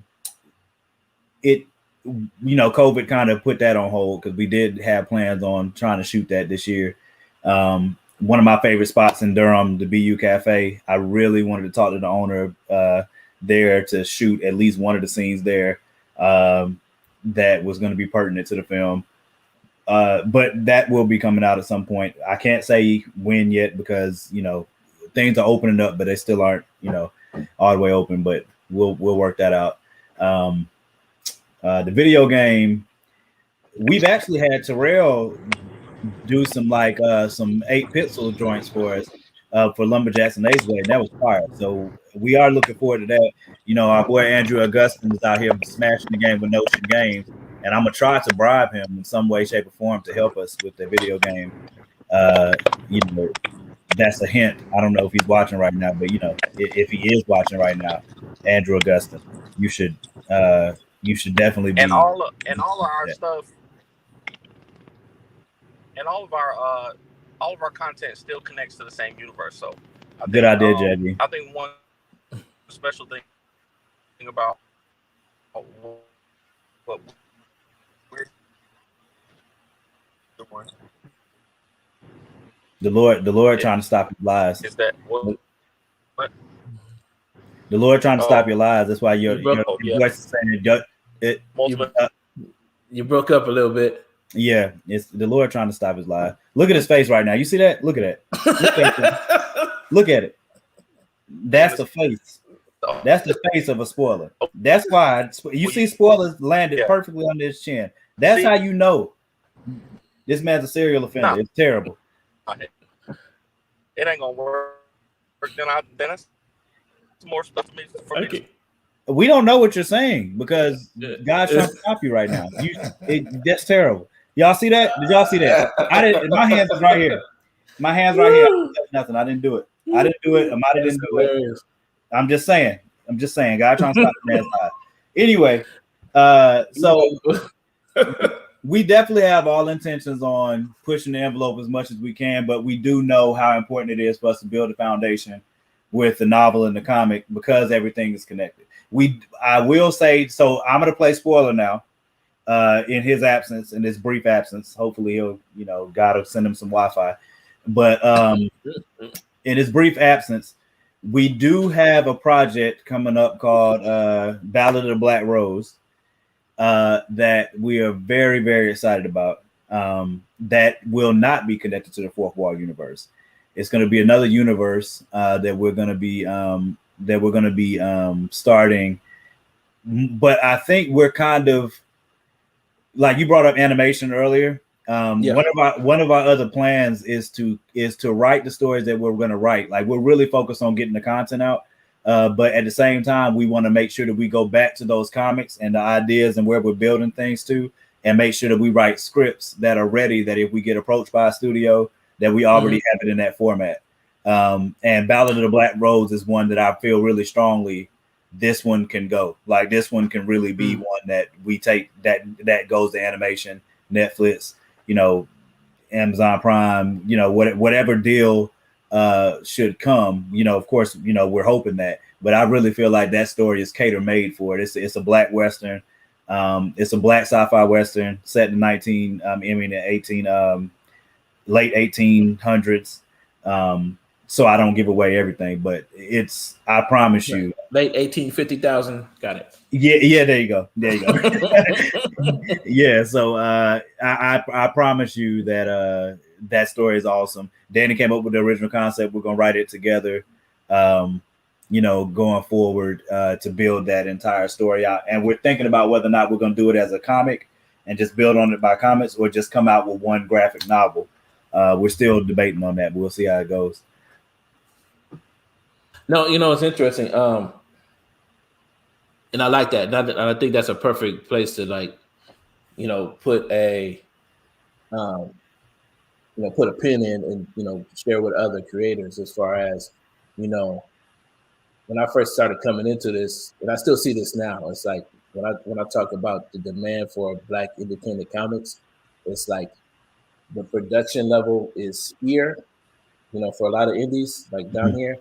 kind of put that on hold because we did have plans on trying to shoot that this year. One of my favorite spots in Durham, the BU Cafe, I really wanted to talk to the owner there to shoot at least one of the scenes there that was going to be pertinent to the film. but that will be coming out at some point. I can't say when yet because things are opening up, but they still aren't all the way open. But we'll work that out. The video game, we've actually had Terrell do some 8-pixel joints for us for Lumberjacks and Ace Way, and that was fire. So we are looking forward to that. Our boy Andrew Augustin is out here smashing the game with Notion Games, and I'm gonna try to bribe him in some way, shape, or form to help us with the video game. That's a hint. I don't know if he's watching right now, but if he is watching right now, Andrew Augustin, you should definitely be. And all of our stuff, and all of our content still connects to the same universe. So good idea, JD. I think one special thing about what we're doing. The Lord trying to stop your lies. Is that what? The Lord trying to stop your lies. That's why your voice is saying it. You broke up a little bit. Yeah, it's the Lord trying to stop his lie. Look at his face right now. You see that? Look at that. Look at it. That's the face. That's the face of a spoiler. That's why you see spoilers landed perfectly under his chin. That's how you know this man's a serial offender. It's terrible. It ain't gonna work. Then it's more stuff for me. We don't know what you're saying because God's trying to stop you right now. That's terrible. Y'all see that? Did y'all see that? I didn't. My hands is right here. My hands right here. Nothing. I didn't do it. Amadi didn't do it. I'm just saying. God trying to stop the man's life. Anyway, so we definitely have all intentions on pushing the envelope as much as we can, but we do know how important it is for us to build a foundation with the novel and the comic because everything is connected. I will say, so I'm going to play spoiler now in his absence, in his brief absence. Hopefully God will send him some Wi-Fi. But in his brief absence, we do have a project coming up called Ballad of the Black Rose that we are very, very excited about that will not be connected to the Fourth Wall universe. It's going to be another universe that we're going to be starting. But I think we're kind of like you brought up animation earlier. One of our other plans is to write the stories that we're going to write. Like we're really focused on getting the content out. But at the same time, we want to make sure that we go back to those comics and the ideas and where we're building things to, and make sure that we write scripts that are ready, that if we get approached by a studio, that we already have it in that format. And Ballad of the Black Rose is one that I feel really strongly this one can go. Like this one can really be one that we take that goes to animation, Netflix, Amazon Prime, whatever deal should come, of course, we're hoping that, but I really feel like that story is cater made for it. It's a black Western. It's a black sci-fi Western set in late 1800s. So I don't give away everything, but I promise you. Late 1850,000. Got it. Yeah. There you go. Yeah. So I promise you that that story is awesome. Danny came up with the original concept. We're going to write it together, going forward to build that entire story out. And we're thinking about whether or not we're going to do it as a comic and just build on it by comics or just come out with one graphic novel. We're still debating on that, but we'll see how it goes. No, it's interesting. And I like that. And I think that's a perfect place to put a put a pin in and share with other creators as far as when I first started coming into this, and I still see this now. It's like when I talk about the demand for Black independent comics, it's like the production level is here, for a lot of indies like down here,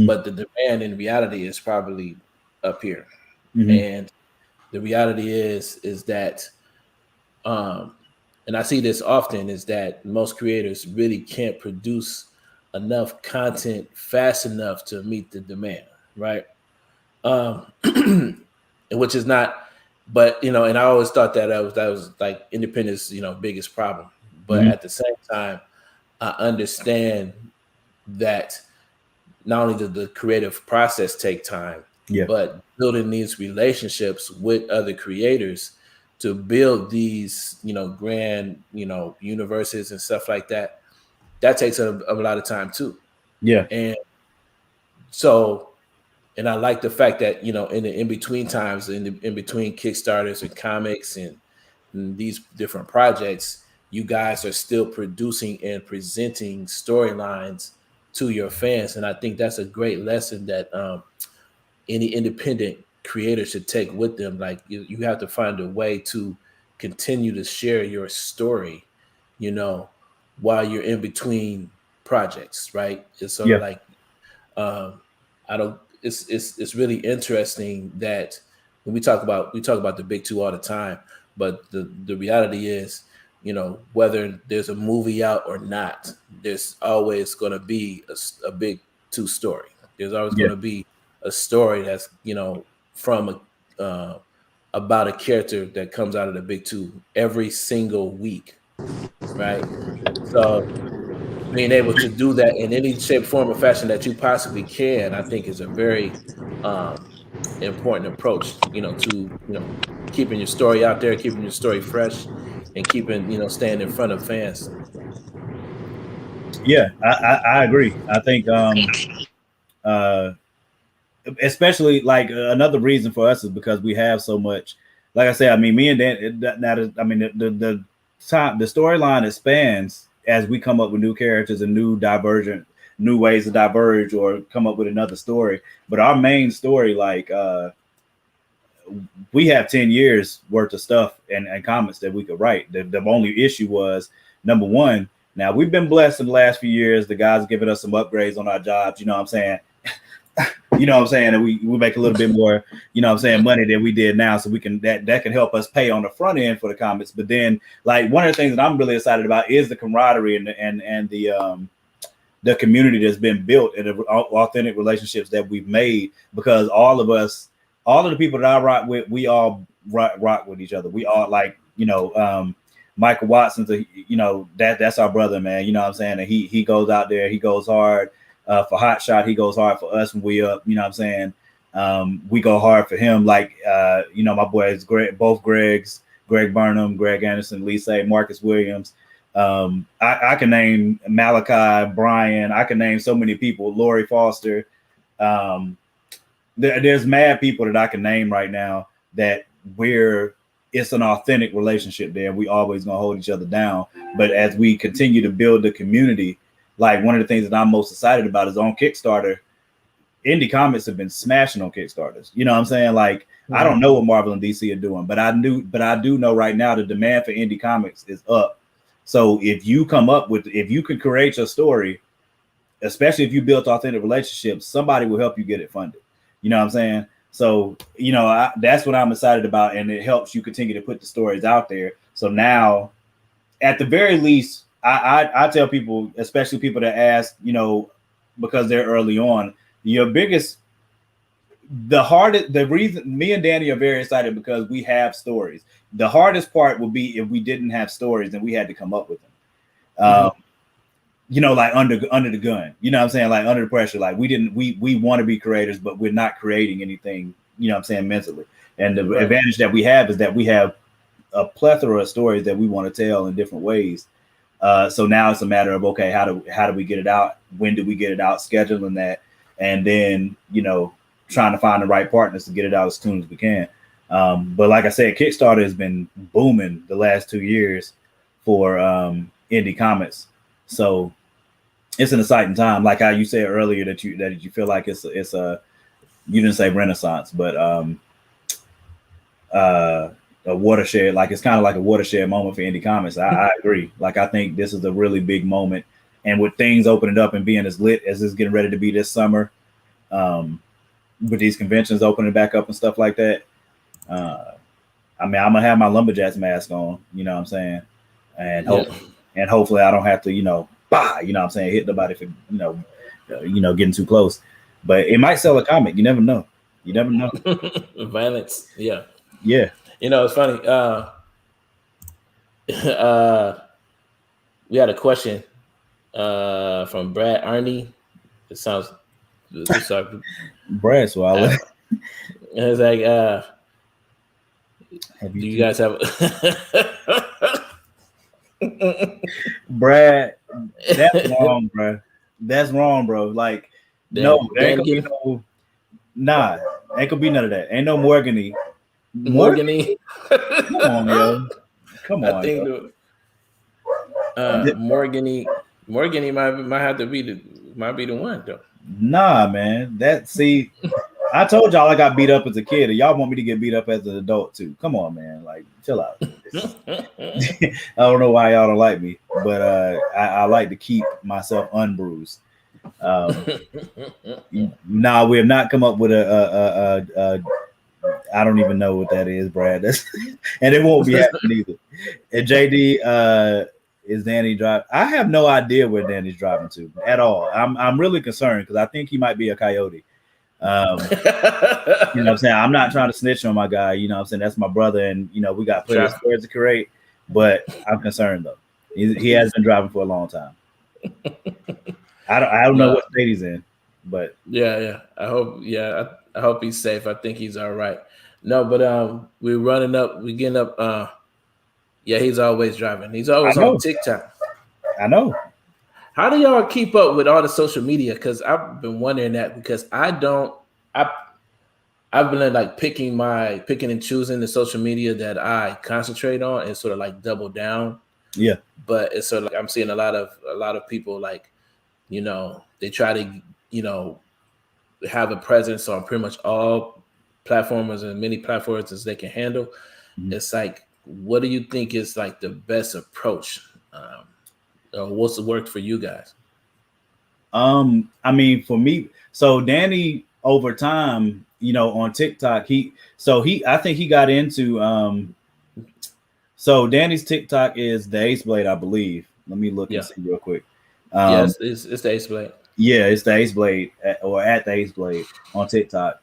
but the demand in reality is probably up here. And the reality is that and I see this often, is that most creators really can't produce enough content fast enough to meet the demand, right? Which is not But and I always thought that was like independence, biggest problem. But at the same time, I understand that not only does the creative process take time, but building these relationships with other creators to build these, grand, universes and stuff like that, that takes a lot of time too. Yeah. And so, and I like the fact that, in the in-between times, in between Kickstarters and comics and these different projects, you guys are still producing and presenting storylines to your fans. And I think that's a great lesson that any independent creator should take with them. Like you have to find a way to continue to share your story, while you're in between projects, right? It's sort of like, it's really interesting that when we talk about the big two all the time, but the reality is, whether there's a movie out or not, there's always going to be a big two story. There's always going to be a story that's, from about a character that comes out of the big two every single week, right? So being able to do that in any shape, form, or fashion that you possibly can, I think is a very important approach, to keeping your story out there, keeping your story fresh, and keeping staying in front of fans. Yeah, I agree. I think especially like another reason for us is because we have so much. Like I said, I mean, me and Dan. The storyline expands as we come up with new characters and new ways to diverge or come up with another story. But our main story, like we have 10 years worth of stuff and comments that we could write. The only issue was, number one, now we've been blessed in the last few years. The guys giving us some upgrades on our jobs. You know what I'm saying? And we make a little bit more, money than we did now. So we can, that can help us pay on the front end for the comments. But then, like, one of the things that I'm really excited about is the camaraderie and the community that's been built and the authentic relationships that we've made, because all of the people that I rock with, we all rock with each other. We all, like, Michael Watson's that's our brother, man. You know what I'm saying? And he goes out there, he goes hard. For Hot Shot, he goes hard for us when we up. You know what I'm saying? We go hard for him. Like, my boys, both Gregs, Greg Burnham, Greg Anderson, Lisa, Marcus Williams. I can name Malachi, Brian. I can name so many people. Lori Foster. There's mad people that I can name right now that it's an authentic relationship there. We always gonna hold each other down. But as we continue to build the community, like, one of the things that I'm most excited about is on Kickstarter. Indie Comics have been smashing on Kickstarters. You know what I'm saying? Like, I don't know what Marvel and DC are doing, but I do know right now the demand for indie comics is up. So if you can create your story, especially if you build authentic relationships, somebody will help you get it funded. You know what I'm saying? So, that's what I'm excited about. And it helps you continue to put the stories out there. So now, at the very least, I tell people, especially people that ask, because they're early on, the reason me and Danny are very excited because we have stories. The hardest part would be if we didn't have stories and we had to come up with them. Like under the gun, you know what I'm saying? Like, under the pressure, like we want to be creators, but we're not creating anything, you know what I'm saying, mentally. And the advantage that we have is that we have a plethora of stories that we want to tell in different ways. So now it's a matter of, okay, how do we get it out? When do we get it out? Scheduling that, and then, trying to find the right partners to get it out as soon as we can. But like I said, Kickstarter has been booming the last 2 years for indie comics. So it's an exciting time. Like how you said earlier that you feel like it's a you didn't say renaissance, but a watershed, like, it's kind of like a watershed moment for indie comics. I agree. Like, I think this is a really big moment, and with things opening up and being as lit as it's getting ready to be this summer, with these conventions opening back up and stuff like that, I'm gonna have my Lumberjacks mask on, you know what I'm saying, and hopefully I don't have to, you know what I'm saying, hit nobody for getting too close. But it might sell a comic. You never know. Violence. Yeah. It's funny. We had a question from Brad Arney. It sounds Brad Swallow. It's like, do you guys have Brad? That's wrong, bro. That's wrong, bro. Like, no, there ain't gonna be no. Nah, ain't gonna be none of that. Ain't no Morgany. Morgany. Come on, yo. Come on. I think Morgany might have to be the one though. Nah, man. I told y'all I got beat up as a kid, and y'all want me to get beat up as an adult too. Come on, man. Like, chill out. I don't know why y'all don't like me, but I like to keep myself unbruised. Nah, we have not come up with a I don't even know what that is, Brad. And it won't be happening either. And JD, is Danny driving? I have no idea where Danny's driving to at all. I'm really concerned because I think he might be a coyote. You know what I'm saying? I'm not trying to snitch on my guy. You know what I'm saying? That's my brother, and we got plenty of stories to create. But I'm concerned though. He has been driving for a long time. I don't know what state he's in, but yeah. I hope he's safe. I think he's all right. No, but we're getting up. He's always driving. He's always on TikTok. I know. How do y'all keep up with all the social media? Because I've been wondering that because I've been like picking and choosing the social media that I concentrate on and sort of like double down. Yeah. But it's sort of like I'm seeing a lot of people like, they try to, have a presence on pretty much all platforms and many platforms as they can handle. Mm-hmm. It's like, what do you think is like the best approach? What's worked for you guys? I mean, for me, so Danny over time, on TikTok, I think he got into, so Danny's TikTok is the Ace Blade, I believe. Let me look and see real quick. Yes, it's the Ace Blade. Yeah, it's the Ace Blade at the Ace Blade on TikTok.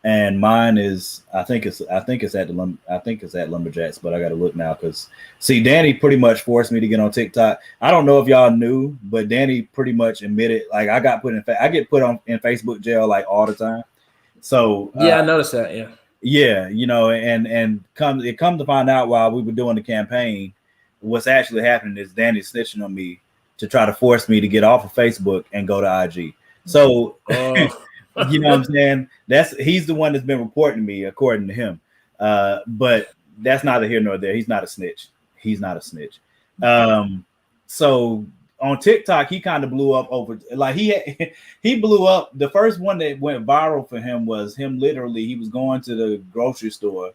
And mine is, I think it's at Lumberjacks, but I got to look now because Danny pretty much forced me to get on TikTok. I don't know if y'all knew, but Danny pretty much admitted, like I get put in Facebook jail like all the time. So I noticed that. Yeah, and come to find out while we were doing the campaign, what's actually happening is Danny's snitching on me to try to force me to get off of Facebook and go to IG. So. You know what I'm saying? He's the one that's been reporting me, according to him. But that's neither here nor there. He's not a snitch. So on TikTok, he kind of blew up over, like he blew up. The first one that went viral for him was him literally, he was going to the grocery store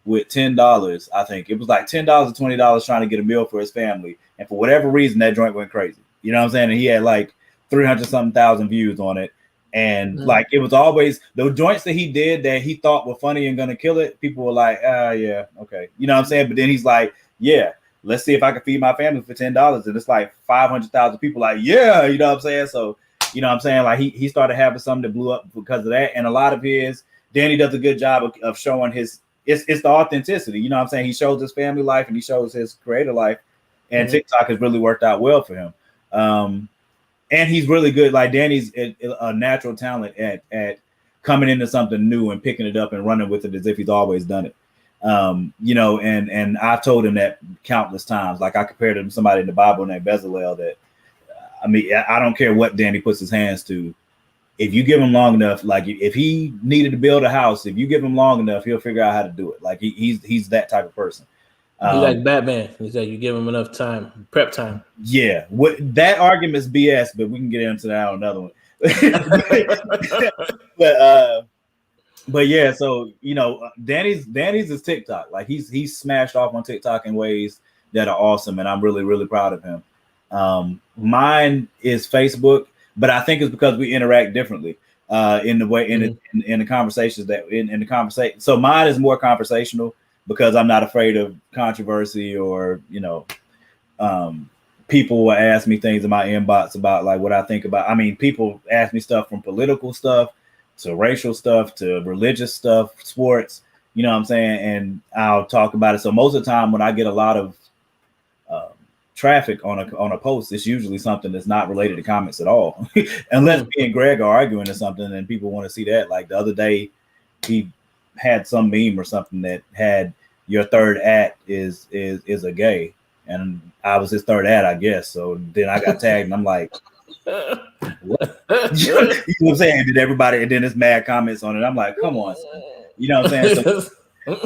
with $10. I think it was like $10 or $20 trying to get a meal for his family. And for whatever reason, that joint went crazy. You know what I'm saying? And he had like 300-something thousand views on it. And like it was always the joints that he did that he thought were funny and gonna kill it. People were like, yeah, okay, you know what I'm saying. But then he's like, yeah, let's see if I can feed my family for $10. And it's like 500,000 people like, yeah, you know what I'm saying. So you know what I'm saying. Like he started having something that blew up because of that. And a lot of Danny does a good job of showing it's the authenticity. You know what I'm saying. He shows his family life and he shows his creator life. And TikTok has really worked out well for him. And he's really good. Like Danny's a natural talent at coming into something new and picking it up and running with it as if he's always done it. And I've told him that countless times. Like I compared him to somebody in the Bible named Bezalel that, I don't care what Danny puts his hands to. If you give him long enough, like if he needed to build a house, if you give him long enough, he'll figure out how to do it. Like he's that type of person. He's like Batman. He's like, you give him enough time, prep time. Yeah, that argument is BS, but we can get into that on another one. but yeah, so Danny's is TikTok. Like he's smashed off on TikTok in ways that are awesome, and I'm really, really proud of him. Mine is Facebook, but I think it's because we interact differently in the way in the conversations that in the conversation. So mine is more conversational. Because I'm not afraid of controversy or, people will ask me things in my inbox about like what I think about. I mean, people ask me stuff from political stuff to racial stuff to religious stuff, sports. You know what I'm saying? And I'll talk about it. So most of the time when I get a lot of traffic on a post, it's usually something that's not related to comics at all. Unless me and Greg are arguing or something and people want to see that. Like the other day, he had some meme or something that had your third act is a gay. And I was his third act, I guess. So then I got tagged and I'm like, what? You know what I'm saying? Did everybody, and then there's mad comments on it. I'm like, come on, son. You know what I'm saying? So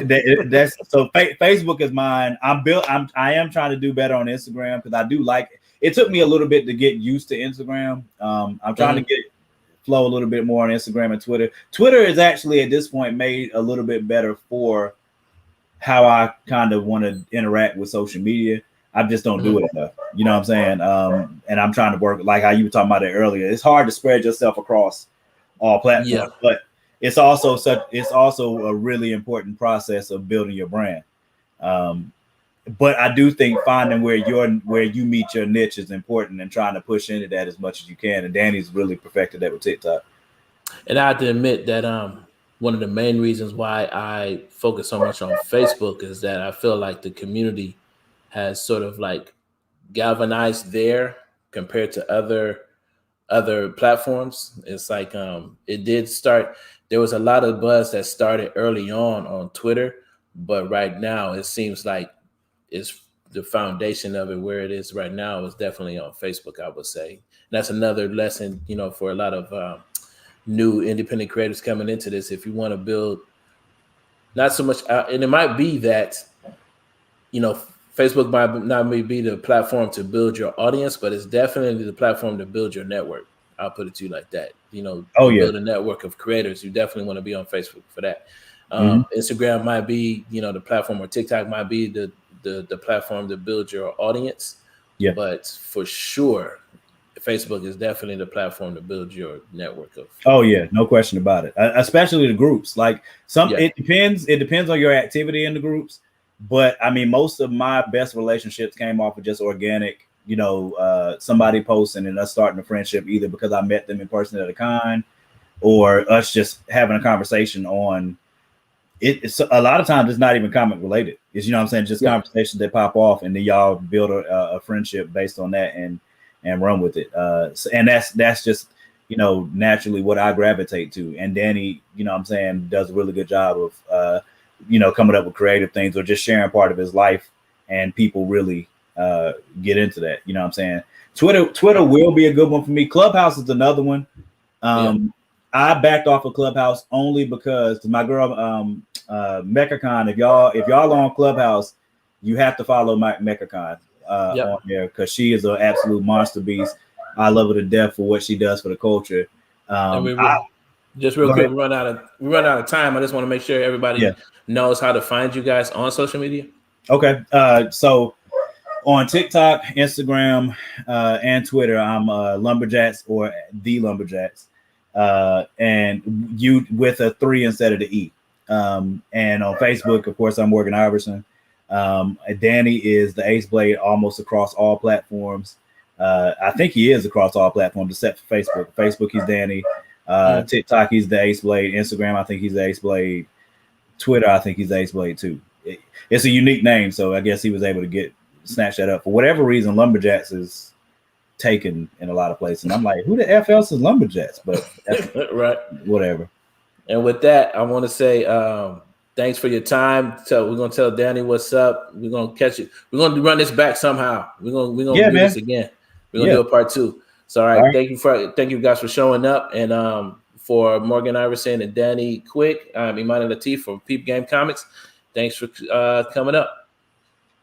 that's so Facebook is mine. I am trying to do better on Instagram because I do like it. Took me a little bit to get used to Instagram. I'm trying to get flow a little bit more on Instagram and Twitter. Twitter is actually at this point made a little bit better for how I kind of want to interact with social media. I just don't do it enough. You know what I'm saying? And I'm trying to work like how you were talking about it earlier. It's hard to spread yourself across all platforms, but it's also a really important process of building your brand. But I do think finding where you meet your niche is important and trying to push into that as much as you can. And Danny's really perfected that with TikTok. And I have to admit that one of the main reasons why I focus so much on Facebook is that I feel like the community has sort of like galvanized there compared to other platforms. It's like it did start. There was a lot of buzz that started early on Twitter, but right now it seems like it's the foundation of it where it is right now is definitely on Facebook, I would say. And that's another lesson, for a lot of new independent creators coming into this. If you want to build not so much, and it might be that, Facebook might not be the platform to build your audience, but it's definitely the platform to build your network. I'll put it to you like that. Build a network of creators. You definitely want to be on Facebook for that. Instagram might be, the platform, or TikTok might be the platform to build your audience. Yeah. But for sure, Facebook is definitely the platform to build your network of. Oh yeah, no question about it. Especially the groups. Like it depends. It depends on your activity in the groups. But I mean, most of my best relationships came off of just organic, somebody posting and us starting a friendship, either because I met them in person at a con or us just having a conversation on it. It's a lot of times it's not even comic related. It's, just conversations that pop off and then y'all build a friendship based on that and run with it. And that's just, naturally what I gravitate to. And Danny, does a really good job of, coming up with creative things or just sharing part of his life, and people really get into that. You know what I'm saying? Twitter will be a good one for me. Clubhouse is another one. I backed off of Clubhouse only because my girl MechaCon, if y'all on Clubhouse, you have to follow MechaCon on there because she is an absolute monster beast. I love her to death for what she does for the culture. Just real quick, we run out of time. I just want to make sure everybody knows how to find you guys on social media. Okay. So on TikTok, Instagram, and Twitter, I'm Lumberjacks or the Lumberjacks. And you with a 3 instead of the E. And on Facebook, of course, I'm Morgan Iverson. Danny is the Ace Blade almost across all platforms. I think he is across all platforms except for Facebook. Facebook, he's Danny. TikTok, he's the Ace Blade. Instagram, I think he's the Ace Blade. Twitter, I think he's the Ace Blade too. It's a unique name, so I guess he was able to snatch that up. For whatever reason, Lumberjacks is taken in a lot of places. And I'm like, who the F else is Lumberjacks? But that's right, whatever. And with that, I want to say thanks for your time. So we're gonna tell Danny what's up. We're gonna catch you. We're gonna run this back somehow. We're gonna do this again. We're gonna do a part 2. So all right. Thank you guys for showing up. And for Morgan Iverson and Danny Quick, I'm Imani Latif from Peep Game Comics. Thanks for coming up.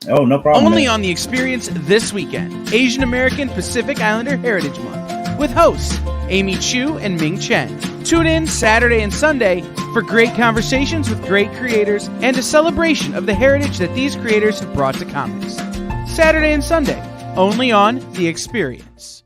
Oh, no problem. Only on The Experience this weekend, Asian American Pacific Islander Heritage Month, with hosts Amy Chu and Ming Chen. Tune in Saturday and Sunday for great conversations with great creators and a celebration of the heritage that these creators have brought to comics. Saturday and Sunday, only on The Experience.